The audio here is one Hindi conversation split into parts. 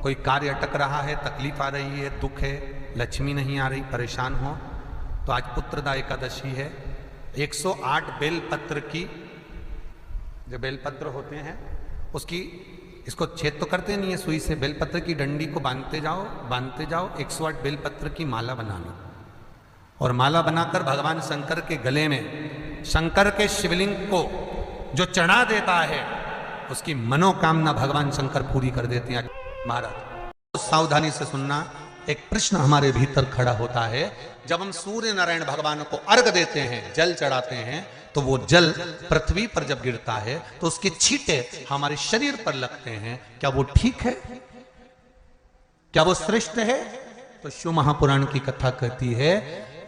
कोई कार्य अटक रहा है, तकलीफ आ रही है, दुख है, लक्ष्मी नहीं आ रही, परेशान हो, तो आज पुत्रदा एकादशी है। 108 बेलपत्र की, जो बेलपत्र होते हैं उसकी, इसको छेद तो करते नहीं है सुई से, बेलपत्र की डंडी को बांधते जाओ 108 बेलपत्र की माला बना लो और माला बनाकर भगवान शंकर के गले में, शंकर के शिवलिंग को जो चढ़ा देता है उसकी मनोकामना भगवान शंकर पूरी कर देते हैं। महाराज सावधानी से सुनना, एक प्रश्न हमारे भीतर खड़ा होता है। जब हम सूर्य नारायण भगवान को अर्घ देते हैं, जल चढ़ाते हैं, तो वो जल पृथ्वी पर जब गिरता है तो उसके छींटे हमारे शरीर पर लगते हैं। क्या वो ठीक है? क्या वो श्रेष्ठ है? तो शिव महापुराण की कथा कहती है,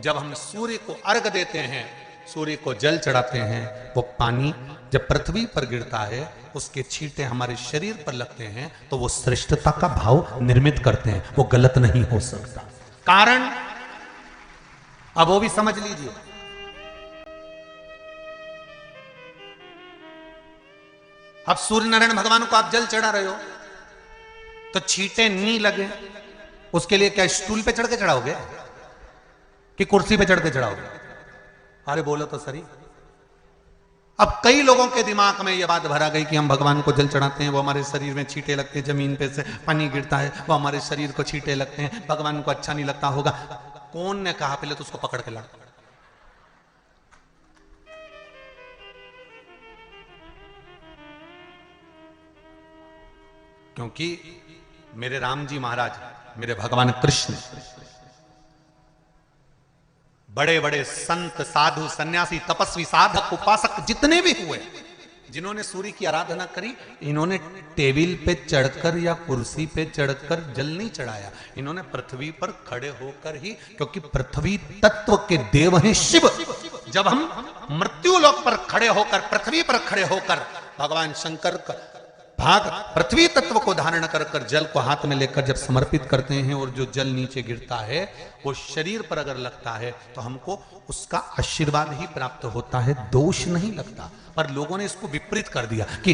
जब हम सूर्य को अर्घ देते हैं, सूर्य को जल चढ़ाते हैं, वो पानी जब पृथ्वी पर गिरता है उसके छींटे हमारे शरीर पर लगते हैं, तो वो श्रेष्ठता का भाव निर्मित करते हैं। वो गलत नहीं हो सकता। कारण अब वो भी समझ लीजिए। अब सूर्य नारायण भगवान को आप जल चढ़ा रहे हो तो छींटे नहीं लगे, उसके लिए क्या स्टूल पे चढ़ के चढ़ाओगे कि कुर्सी पे चढ़ के चढ़ाओगे? अरे बोलो तो सही। अब कई लोगों के दिमाग में यह बात भरा गई कि हम भगवान को जल चढ़ाते हैं, वो हमारे शरीर में छींटे लगते हैं, जमीन पे से पानी गिरता है, वो हमारे शरीर को छींटे लगते हैं, भगवान को अच्छा नहीं लगता होगा। कौन ने कहा? पहले तो उसको पकड़ के ला। क्योंकि मेरे राम जी महाराज, मेरे भगवान कृष्ण, बड़े बड़े संत, साधु, सन्यासी, तपस्वी, साधक, उपासक जितने भी हुए, जिन्होंने सूर्य की आराधना करी, इन्होंने टेबल पे चढ़कर या कुर्सी पे चढ़कर जल नहीं चढ़ाया। इन्होंने पृथ्वी पर खड़े होकर ही, क्योंकि पृथ्वी तत्व के देव हैं शिव। जब हम मृत्यु लोक पर खड़े होकर, पृथ्वी पर खड़े होकर भगवान शंकर का भाग पृथ्वी तत्व को धारण कर कर जल को हाथ में लेकर जब समर्पित करते हैं और जो जल नीचे गिरता है वो शरीर पर अगर लगता है तो हमको उसका आशीर्वाद ही प्राप्त होता है, दोष नहीं लगता। पर लोगों ने इसको विपरीत कर दिया। कि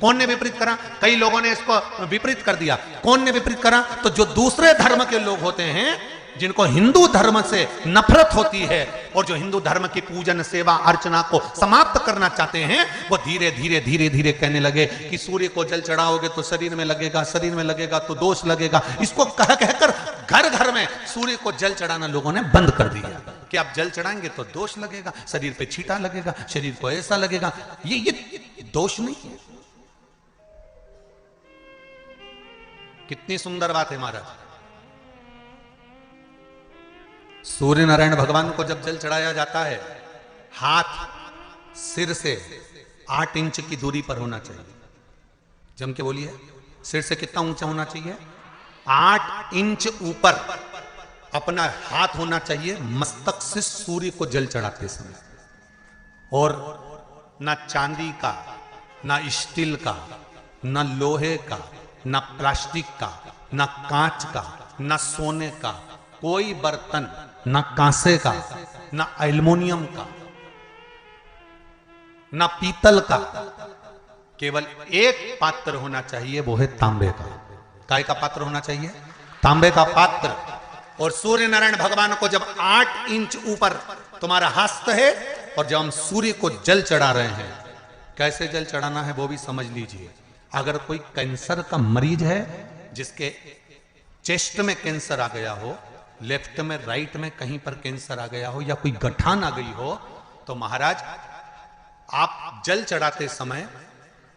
कौन ने विपरीत करा? कई लोगों ने इसको विपरीत कर दिया। कौन ने विपरीत करा? तो जो दूसरे धर्म के लोग होते हैं, जिनको हिंदू धर्म से नफरत होती है और जो हिंदू धर्म की पूजन, सेवा, अर्चना को समाप्त करना चाहते हैं, वो धीरे धीरे धीरे धीरे कहने लगे कि सूर्य को जल चढ़ाओगे तो शरीर में लगेगा, शरीर में लगेगा तो दोष लगेगा। इसको कह कहकर घर घर में सूर्य को जल चढ़ाना लोगों ने बंद कर दिया कि आप जल चढ़ाएंगे तो दोष लगेगा, शरीर पे छींटा लगेगा, शरीर को ऐसा लगेगा। ये दोष नहीं है। कितनी सुंदर बात है महाराज। सूर्य नारायण भगवान को जब जल चढ़ाया जाता है, हाथ सिर से 8 इंच की दूरी पर होना चाहिए। जम के बोलिए, सिर से कितना ऊंचा होना चाहिए? 8 इंच ऊपर अपना हाथ होना चाहिए मस्तक से सूर्य को जल चढ़ाते समय। और ना चांदी का, ना स्टील का, ना लोहे का, ना प्लास्टिक का, ना कांच का, ना सोने का कोई बर्तन, ना कांसे का, ना एल्युमिनियम का, ना पीतल का, केवल एक पात्र होना चाहिए, वो है तांबे का। काय का पात्र होना चाहिए? तांबे का पात्र। और सूर्य नारायण भगवान को जब 8 इंच ऊपर तुम्हारा हस्त है और जब हम सूर्य को जल चढ़ा रहे हैं, कैसे जल चढ़ाना है वो भी समझ लीजिए। अगर कोई कैंसर का मरीज है, जिसके चेस्ट में कैंसर आ गया हो, लेफ्ट में, राइट में कहीं पर कैंसर आ गया हो, या कोई गठान आ गई हो, तो महाराज आप जल चढ़ाते समय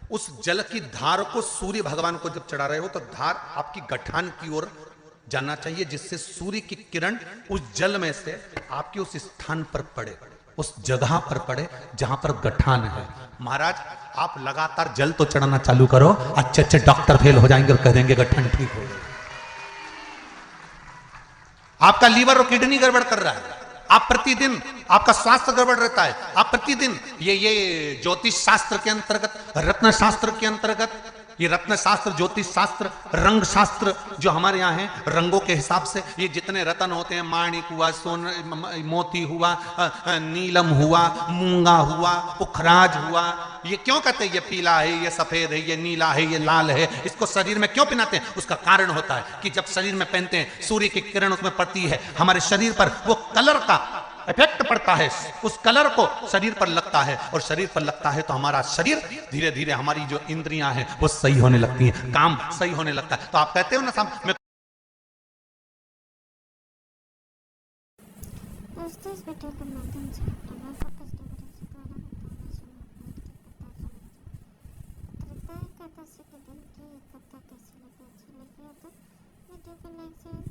उस जल की धार को सूर्य भगवान को जब चढ़ा रहे हो तो धार आपकी गठान की ओर जाना चाहिए, जिससे सूर्य की किरण उस जल में से आपके उस स्थान पर पड़े, उस जगह पर पड़े जहां पर गठान है। महाराज आप लगातार जल तो चढ़ाना चालू करो, अच्छे अच्छे डॉक्टर फेल हो जाएंगे और कह देंगे गठान ठीक हो गया। आपका लीवर और किडनी गड़बड़ कर रहा है, आप प्रतिदिन, आपका स्वास्थ्य गड़बड़ रहता है, आप प्रतिदिन ये ज्योतिष शास्त्र के अंतर्गत, रत्न शास्त्र के अंतर्गत ये रत्न शास्त्र, ज्योतिष शास्त्र, रंग शास्त्र जो हमारे यहाँ है, रंगों के हिसाब से ये जितने रत्न होते हैं, माणिक हुआ, सोन, मोती हुआ, नीलम हुआ, मूंगा हुआ, पुखराज हुआ, ये क्यों कहते हैं ये पीला है, ये सफेद है, ये नीला है, ये लाल है, इसको शरीर में क्यों पहनाते हैं? उसका कारण होता है कि जब शरीर में पहनते हैं, सूर्य की किरण उसमें पड़ती है, हमारे शरीर पर वो कलर का इफेक्ट पड़ता है, उस कलर को शरीर पर लगता है, और शरीर पर लगता है तो हमारा शरीर धीरे धीरे, हमारी जो इंद्रियां हैं वो सही होने लगती हैं, काम सही होने लगता है। तो आप कहते हो ना साहब, मैं इस वीडियो के माध्यम से मैं फोकस डिवरेज द्वारा बताना शुरू करता है कि दिन की एक कथा कैसी लगी, अच्छी लगी हो तो वीडियो को लाइक शेयर